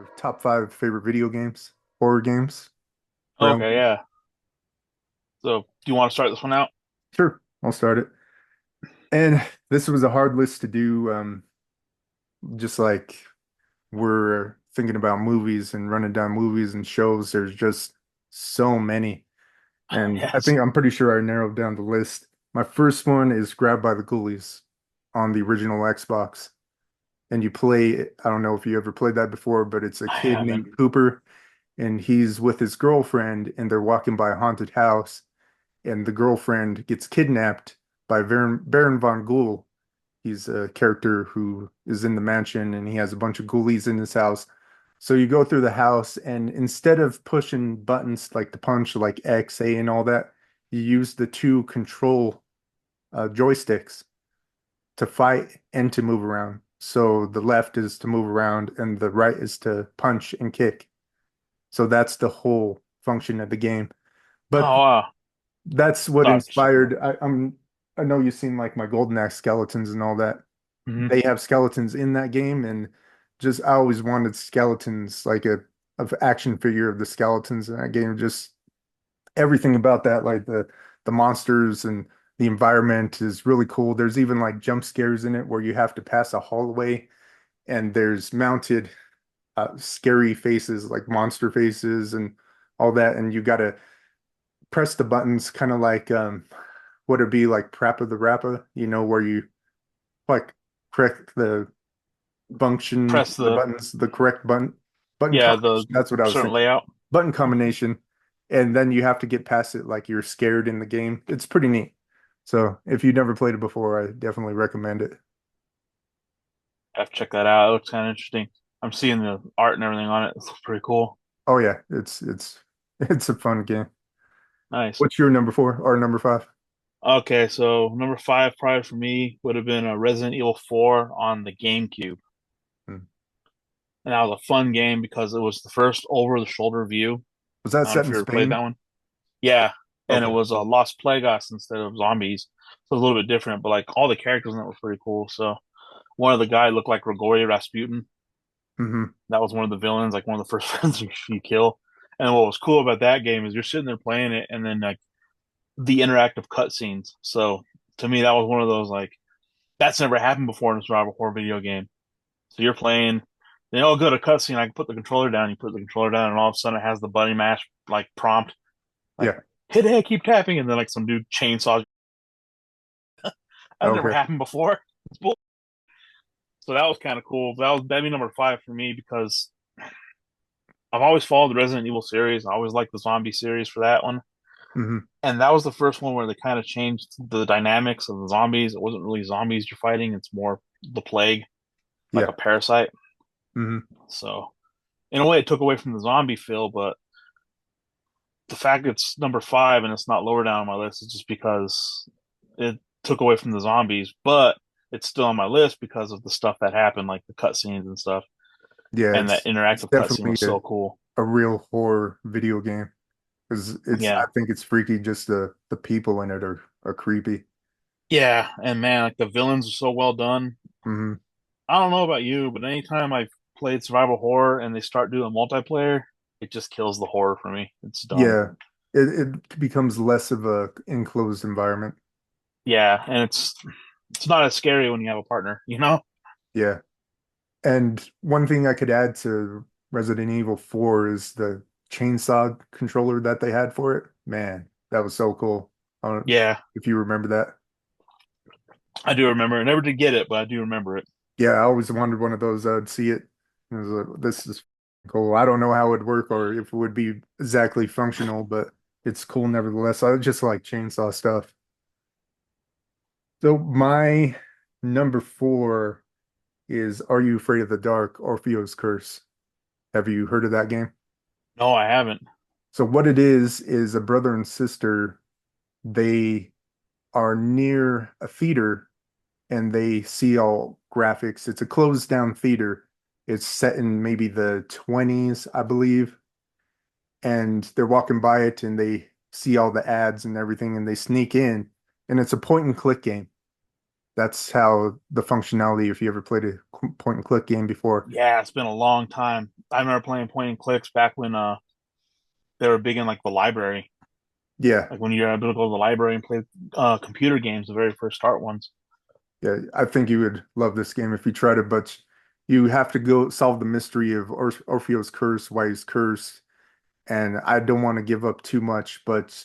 our top five favorite video games, horror games around. Okay, yeah. So, do you want to start this one out? Sure, I'll start it. And this was a hard list to do. Just like we're thinking about movies and running down movies and shows. There's just so many, and I Yes. think I'm pretty sure I narrowed down the list. My first one is Grabbed by the Ghoulies on the original Xbox. And you play, I don't know if you ever played that before, but it's a I kid haven't. named Cooper, and he's with his girlfriend, and they're walking by a haunted house, and the girlfriend gets kidnapped by Baron von Ghoul. He's a character who is in the mansion, and he has a bunch of ghoulies in his house. So you go through the house, and instead of pushing buttons like the punch, like X, A, and all that, you use the two control joysticks to fight and to move around. So the left is to move around, and the right is to punch and kick. So that's the whole function of the game. But Oh, wow. that's what Sorry. inspired. I know you've seen like my Golden Axe skeletons and all that. Hmm. They have skeletons in that game, and just I always wanted skeletons, like a of action figure of the skeletons in that game. Just everything about that, like the monsters and the environment is really cool. There's even like jump scares in it where you have to pass a hallway and there's mounted scary faces like monster faces and all that, and you got to press the buttons kind of like would it be like Parappa the Rappa, where you like correct the function, Press the the, buttons, the correct button yeah, the combination. That's what I was certain thinking. layout. Button combination, and then you have to get past it like you're scared in the game. It's pretty neat. So if you've never played it before, I definitely recommend it. I have to check that out. It looks kind of interesting. I'm seeing the art and everything on it. It's pretty cool. Oh yeah, it's it's a fun game. Nice. What's your number four or number five? Okay, so number five probably for me would have been a Resident Evil 4 on the GameCube. Hmm. And that was a fun game because it was the first over-the-shoulder view. Was that I don't know set if in you ever played Spain? that one. Yeah, and it Okay. was Los Plagas instead of zombies. So it was a little bit different, but like all the characters in it were pretty cool. So one of the guy looked like Grigory Rasputin. Hmm. That was one of the villains, like one of the first friends you kill. And what was cool about that game is you're sitting there playing it, and then like the interactive cutscenes. So to me, that was one of those like that's never happened before in a survival horror video game. So you're playing, then oh good, a cutscene. I can put the controller down. You put the controller down, and all of a sudden it has the button mash like prompt, like Yeah. hit A, keep tapping, and then like some dude chainsaws. That's never Okay. happened before. So that was kind of cool. That'd be number five for me because I've always followed the Resident Evil series. I always liked the zombie series for that one. Hmm. And that was the first one where they kind of changed the dynamics of the zombies. It wasn't really zombies you're fighting, it's more the plague, like a Yeah. parasite. Hmm. So in a way it took away from the zombie feel, but the fact it's number five and it's not lower down on my list is just because it took away from the zombies, but it's still on my list because of the stuff that happened, like the cutscenes and stuff. Yeah, And that it's interactive cutscene definitely was so cool. a real horror video game because I Yeah. think it's freaky. Just the people in it are creepy. Yeah. And man, like the villains are so well done. Hmm. I don't know about you, but anytime I've played survival horror and they start doing multiplayer, it just kills the horror for me. It's dumb. Yeah, it becomes less of a enclosed environment. Yeah, and it's not as scary when you have a partner, you know? Yeah. And one thing I could add to Resident Evil 4 is the chainsaw controller that they had for it. Man, that was so cool. I don't Yeah, if you remember that. I do remember. I never did get it, but I do remember it. Yeah, I always wanted one of those. I'd see it. It was like, this is cool. I don't know how it would work or if it would be exactly functional, but it's cool nevertheless. I just like chainsaw stuff. So my number four is Are You Afraid of the Dark? Orpheo's Curse. Have you heard of that game? No, I haven't. So what it is a brother and sister. They are near a theater and they see all graphics. It's a closed down theater. It's set in maybe the 20s, I believe. And they're walking by it and they see all the ads and everything and they sneak in and it's a point and click game. That's how the functionality, if you ever played a point and click game before. Yeah, it's been a long time. I remember playing point and clicks back when they were big in like the library. Yeah, Like when you're able to go to the library and play computer games, the very first start ones. yeah, I think you would love this game if you tried it, but you have to go solve the mystery of Orpheus' curse, why he's cursed, and I don't want to give up too much, but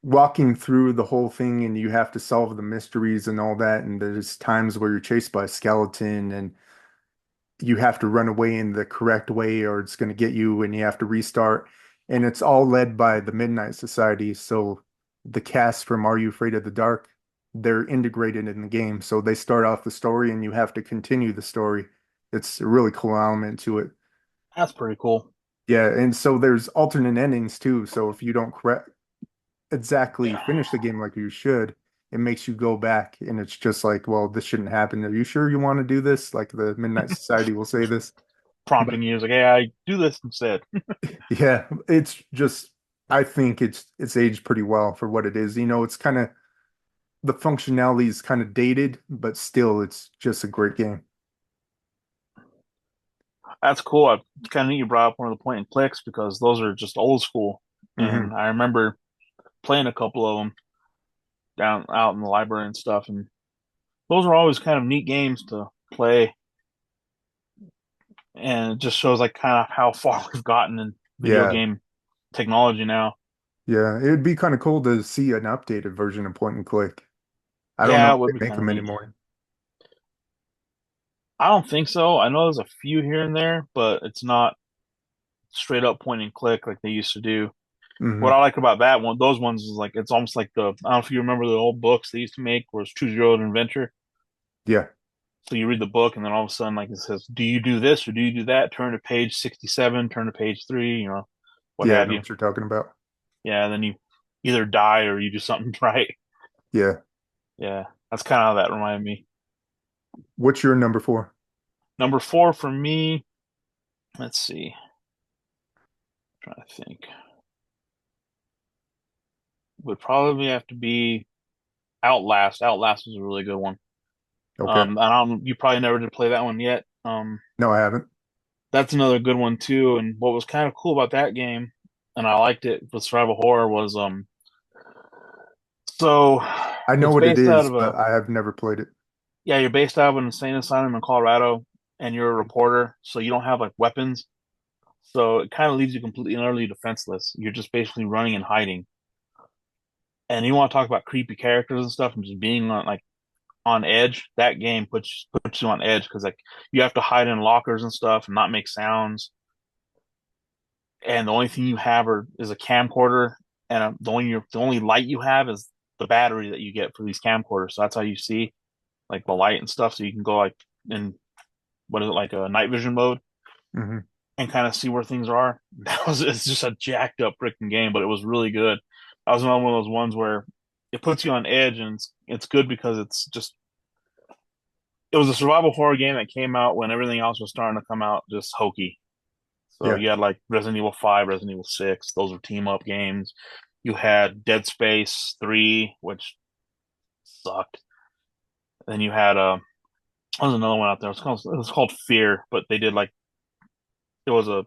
walking through the whole thing and you have to solve the mysteries and all that, and there's times where you're chased by a skeleton and you have to run away in the correct way or it's going to get you and you have to restart. And it's all led by the Midnight Society. So the cast from Are You Afraid of the Dark, they're integrated in the game. So they start off the story and you have to continue the story. It's a really cool element to it. That's pretty cool. Yeah, and so there's alternate endings too. So if you don't correct exactly finish the game like you should, it makes you go back and it's just like, well, this shouldn't happen. Are you sure you want to do this? Like the Midnight Society will say this. But Prompting you is like, hey, I do this instead. yeah, it's just I think it's aged pretty well for what it is. It's kind of the functionality is kind of dated, but still it's just a great game. That's cool. I kind of neat you brought up one of the point and clicks because those are just old school. Hmm. And I remember playing a couple of them down out in the library and stuff. And those are always kind of neat games to play. And it just shows like kind of how far we've gotten in video Yeah, game technology now. yeah. It would be kind of cool to see an updated version of point and click. I don't know Yeah, if it would be they make kind of them neat. anymore. I don't think so. I know there's a few here and there, but it's not straight up point and click like they used to do. What Hmm. I like about that one, those ones is like it's almost like the I don't know if you remember the old books they used to make where it's choose your own adventure. Yeah, So you read the book and then all of a sudden like it says, do you do this or do you do that? Turn to page 67, turn to page 3, what yeah. I have know you. what you're talking about. Yeah, and then you either die or you do something right. Yeah. Yeah, that's kind of how that reminded me. What's your number four? Number four for me, let's see, I'm trying to think, would probably have to be Outlast. Outlast was a really good one. Okay. And I don't, you probably never did play that one yet. No, I haven't. That's another good one too. And what was kind of cool about that game, and I liked it with survival horror, was so I know it's what it based out is, of but a I have never played it. yeah, you're based out of an insane asylum in Colorado, and you're a reporter, so you don't have like weapons. So it kind of leaves you completely and utterly defenseless. You're just basically running and hiding. And you want to talk about creepy characters and stuff, and just being on edge. That game puts you on edge because like you have to hide in lockers and stuff and not make sounds. And the only thing you have is a camcorder, and the only light you have is the battery that you get for these camcorders. So that's how you see like the light and stuff. So you can go like in what is it like a night vision mode Hmm. and kind of see where things are. It's just a jacked up freaking game, but it was really good. I was on one of those ones where it puts you on edge, and it's good because it was a survival horror game that came out when everything else was starting to come out just hokey. So Yeah. you had like Resident Evil 5, Resident Evil 6, those were team up games. You had Dead Space 3, which sucked. Then you had there was another one out there. It was called Fear, but they did like it was a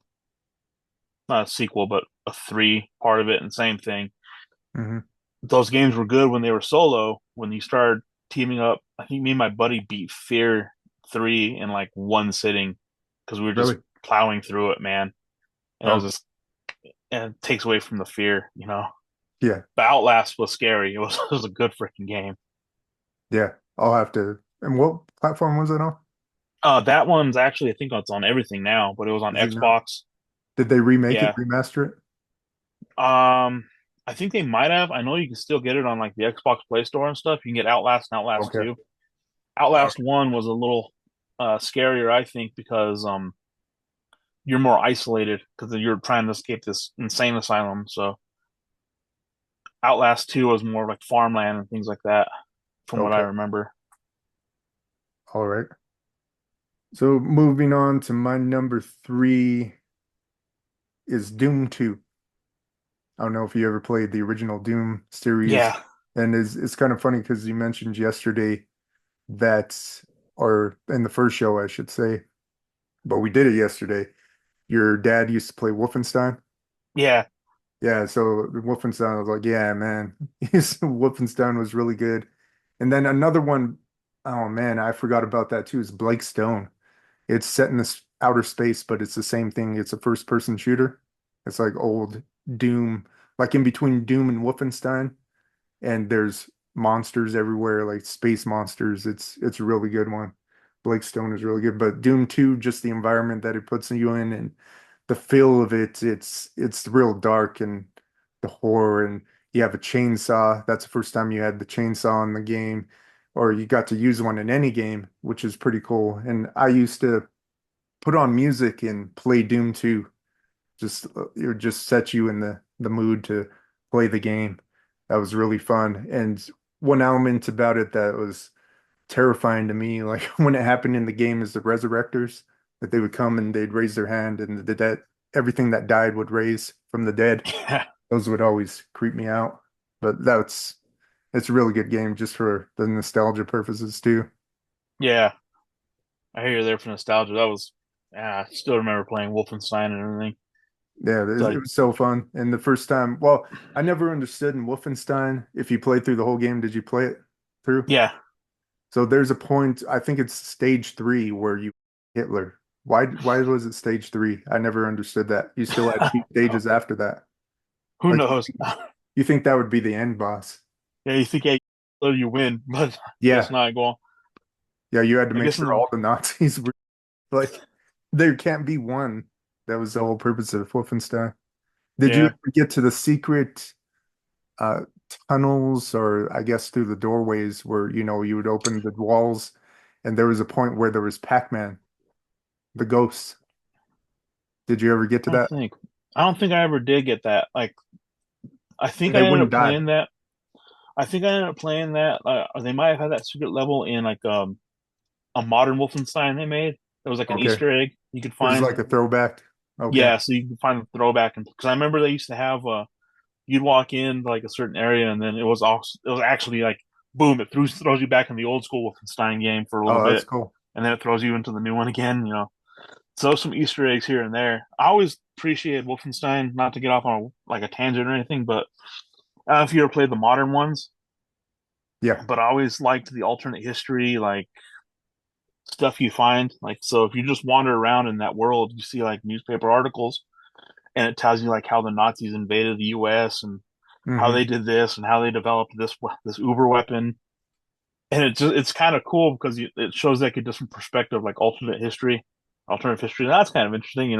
not a sequel, but a three part of it, and same thing. Hmm. Those games were good when they were solo. When you started teaming up, I think me and my buddy beat Fear 3 in like one sitting because we were just Really? plowing through it, man. And it was Oh, just and it takes away from the fear. yeah. But Outlast was scary. It was a good freaking game. Yeah. I'll have to. And what platform was it on? That one's actually I think it's on everything now, but it was on Is it now? Xbox. Did they remake it, Yeah. remaster it? I think they might have. I know you can still get it on like the Xbox Play Store and stuff. You can get Outlast and Outlast Okay. 2. All Outlast 1 was a little scarier, I think, because you're more isolated because you're trying to escape this insane asylum. So Outlast 2 was more like farmland and things like that, from what I okay. remember. All right. So moving on to my number three is Doom 2. I don't know if you ever played the original Doom series. Yeah. And it's kind of funny because you mentioned yesterday that, or in the first show, I should say, but we did it yesterday. Your dad used to play Wolfenstein. Yeah. Yeah, so Wolfenstein, I was like, yeah, man, Wolfenstein was really good. And then another one, oh man, I forgot about that too, is Blake Stone. It's set in this outer space, but it's the same thing. It's a first person shooter. It's like old Doom, like in between Doom and Wolfenstein. And there's monsters everywhere, like space monsters. It's a really good one. Blake Stone is really good, but Doom 2, just the environment that it puts you in and the feel of it, it's real dark and the horror and you have a chainsaw. That's the first time you had the chainsaw in the game, or you got to use one in any game, which is pretty cool. And I used to put on music and play Doom 2. Just it would just set you in the mood to play the game. That was really fun. And one element about it that was terrifying to me, like when it happened in the game, is the resurrectors that they would come and they'd raise their hand and the dead, everything that died would raise from the dead. Those would always creep me out. But it's a really good game just for the nostalgia purposes too. Yeah. I hear you there for nostalgia. That was, yeah, I still remember playing Wolfenstein and everything. Yeah, It's it like, was so fun. And the first time, well, I never understood in Wolfenstein if you played through the whole game, did you play it through? yeah. So there's a point, I think it's stage three where you Hitler. Why was it stage three? I never understood that. You still had two stages after that. Who Like knows? you think that would be the end boss. Yeah, you think, yeah, you win, but I guess Yeah. not. Go on. Yeah, you had to I make guess in sure the, all the Nazis were like there can't be one. That was the whole purpose of Wolfenstein. Did you yeah. ever get to the secret uh tunnels or I guess through the doorways where you would open the walls and there was a point where there was Pac-Man, the ghosts. Did you ever get to I don't that? think. I don't think I ever did get that. Like, I think And I they ended wouldn't up die. playing that. I think I ended up playing that. Or they might have had that secret level in like a modern Wolfenstein they made. It was like an Okay. Easter egg you could It was find. like a throwback. Okay. Yeah, so you can find the throwback, and because I remember they used to have you'd walk in like a certain area, and then it was actually like boom, it throws you back in the old school Wolfenstein game for a little Oh, that's bit, cool. and then it throws you into the new one again. So some Easter eggs here and there. I always appreciated Wolfenstein, not to get off on like a tangent or anything, but I don't know if you ever played the modern ones, Yeah. but I always liked the alternate history, like stuff you find. Like, so if you just wander around in that world, you see like newspaper articles and it tells you like how the Nazis invaded the US and how Hmm. they did this and how they developed this Uber weapon. And it's kind of cool because it shows like a different perspective, like alternate history. And that's kind of interesting.